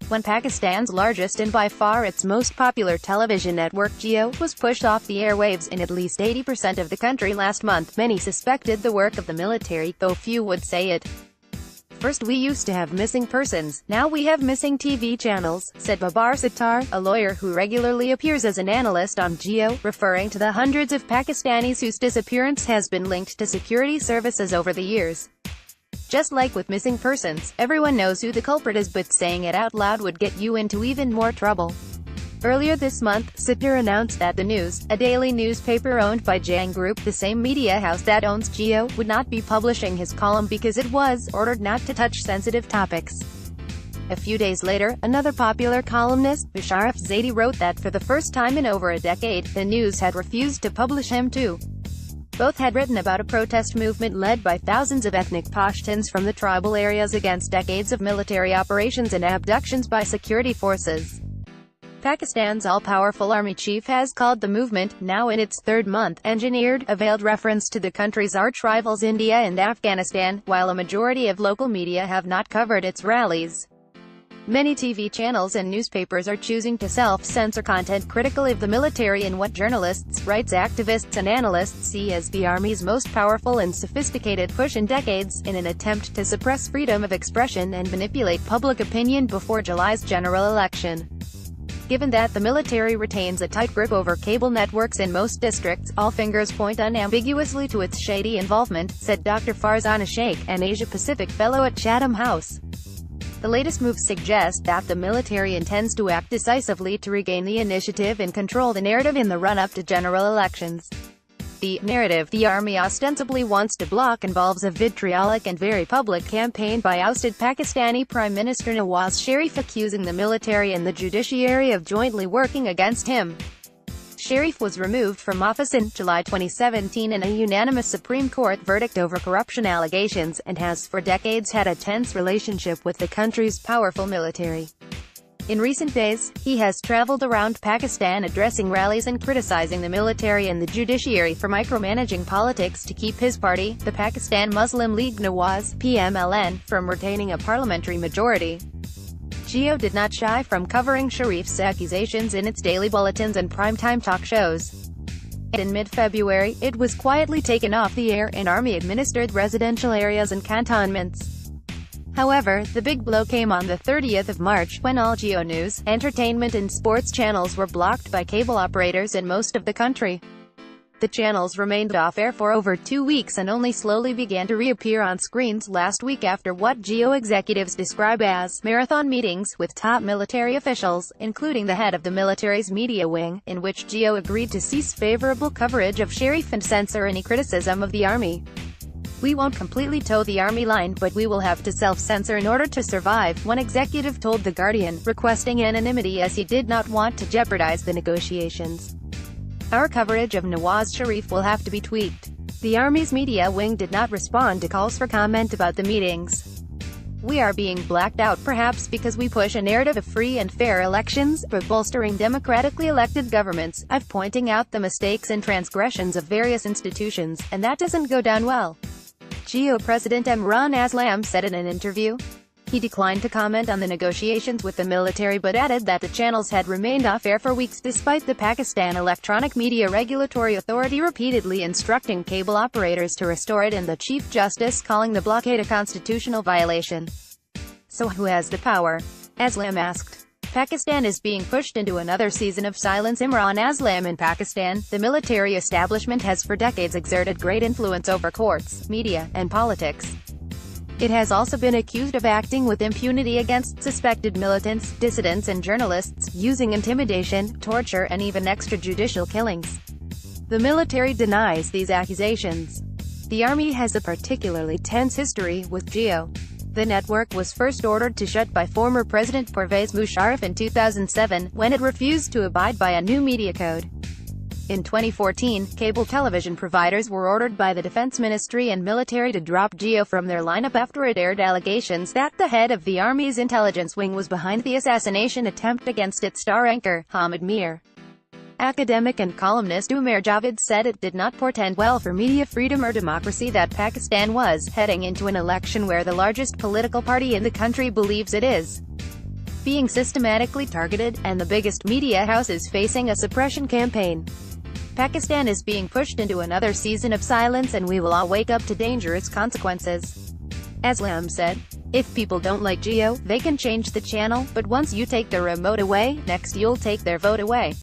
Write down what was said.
when Pakistan's largest and by far its most popular television network Jio was pushed off the airwaves in at least 80% of the country last month. Many suspected the work of the military, though few would say it. "First we used to have missing persons, now we have missing TV channels," said Babar Sattar, a lawyer who regularly appears as an analyst on Jio, referring to the hundreds of Pakistanis whose disappearance has been linked to security services over the years. "Just like with missing persons, everyone knows who the culprit is, but saying it out loud would get you into even more trouble." Earlier this month, Sattar announced that The News, a daily newspaper owned by Jang Group, the same media house that owns Jio, would not be publishing his column because it was ordered not to touch sensitive topics. A few days later, another popular columnist, Musharraf Zaidi, wrote that for the first time in over a decade, The News had refused to publish him too. Both had written about a protest movement led by thousands of ethnic Pashtuns from the tribal areas against decades of military operations and abductions by security forces. Pakistan's all-powerful army chief has called the movement, now in its third month, engineered, a veiled reference to the country's arch-rivals India and Afghanistan, while a majority of local media have not covered its rallies. Many TV channels and newspapers are choosing to self-censor content critical of the military in what journalists, rights activists and analysts see as the army's most powerful and sophisticated push in decades, in an attempt to suppress freedom of expression and manipulate public opinion before July's general election. Given that the military retains a tight grip over cable networks in most districts, all fingers point unambiguously to its shady involvement, said Dr. Farzana Sheikh, an Asia-Pacific fellow at Chatham House. The latest move suggests that the military intends to act decisively to regain the initiative and control the narrative in the run-up to general elections. The narrative the army ostensibly wants to block involves a vitriolic and very public campaign by ousted Pakistani Prime Minister Nawaz Sharif accusing the military and the judiciary of jointly working against him. Sharif was removed from office in July 2017 in a unanimous Supreme Court verdict over corruption allegations, and has for decades had a tense relationship with the country's powerful military. In recent days, he has traveled around Pakistan addressing rallies and criticizing the military and the judiciary for micromanaging politics to keep his party, the Pakistan Muslim League Nawaz (PMLN), from retaining a parliamentary majority. Jio did not shy from covering Sharif's accusations in its daily bulletins and primetime talk shows. In mid-February, it was quietly taken off the air in army-administered residential areas and cantonments. However, the big blow came on the 30th of March, when all Jio news, entertainment and sports channels were blocked by cable operators in most of the country. The channels remained off-air for over 2 weeks and only slowly began to reappear on screens last week after what Jio executives describe as marathon meetings with top military officials, including the head of the military's media wing, in which Jio agreed to cease favorable coverage of Sharif and censor any criticism of the army. "We won't completely toe the army line, but we will have to self-censor in order to survive," one executive told The Guardian, requesting anonymity as he did not want to jeopardize the negotiations. "Our coverage of Nawaz Sharif will have to be tweaked." The Army's media wing did not respond to calls for comment about the meetings. "We are being blacked out perhaps because we push a narrative of free and fair elections, but bolstering democratically elected governments, of pointing out the mistakes and transgressions of various institutions, and that doesn't go down well," Jio President Imran Aslam said in an interview. He declined to comment on the negotiations with the military but added that the channels had remained off-air for weeks despite the Pakistan Electronic Media Regulatory Authority repeatedly instructing cable operators to restore it and the Chief Justice calling the blockade a constitutional violation. "So who has the power?" Aslam asked. "Pakistan is being pushed into another season of silence." Imran Aslam In Pakistan, the military establishment has for decades exerted great influence over courts, media, and politics. It has also been accused of acting with impunity against suspected militants, dissidents and journalists, using intimidation, torture and even extrajudicial killings. The military denies these accusations. The army has a particularly tense history with Jio. The network was first ordered to shut by former President Pervez Musharraf in 2007, when it refused to abide by a new media code. In 2014, cable television providers were ordered by the Defense Ministry and military to drop Jio from their lineup after it aired allegations that the head of the Army's intelligence wing was behind the assassination attempt against its star anchor, Hamid Mir. Academic and columnist Umair Javed said it did not portend well for media freedom or democracy that Pakistan was heading into an election where the largest political party in the country believes it is. being systematically targeted, and the biggest media house is facing a suppression campaign. Pakistan is being pushed into another season of silence, and we will all wake up to dangerous consequences. Aslam said, "If people don't like Geo, they can change the channel, but once you take the remote away, next you'll take their vote away."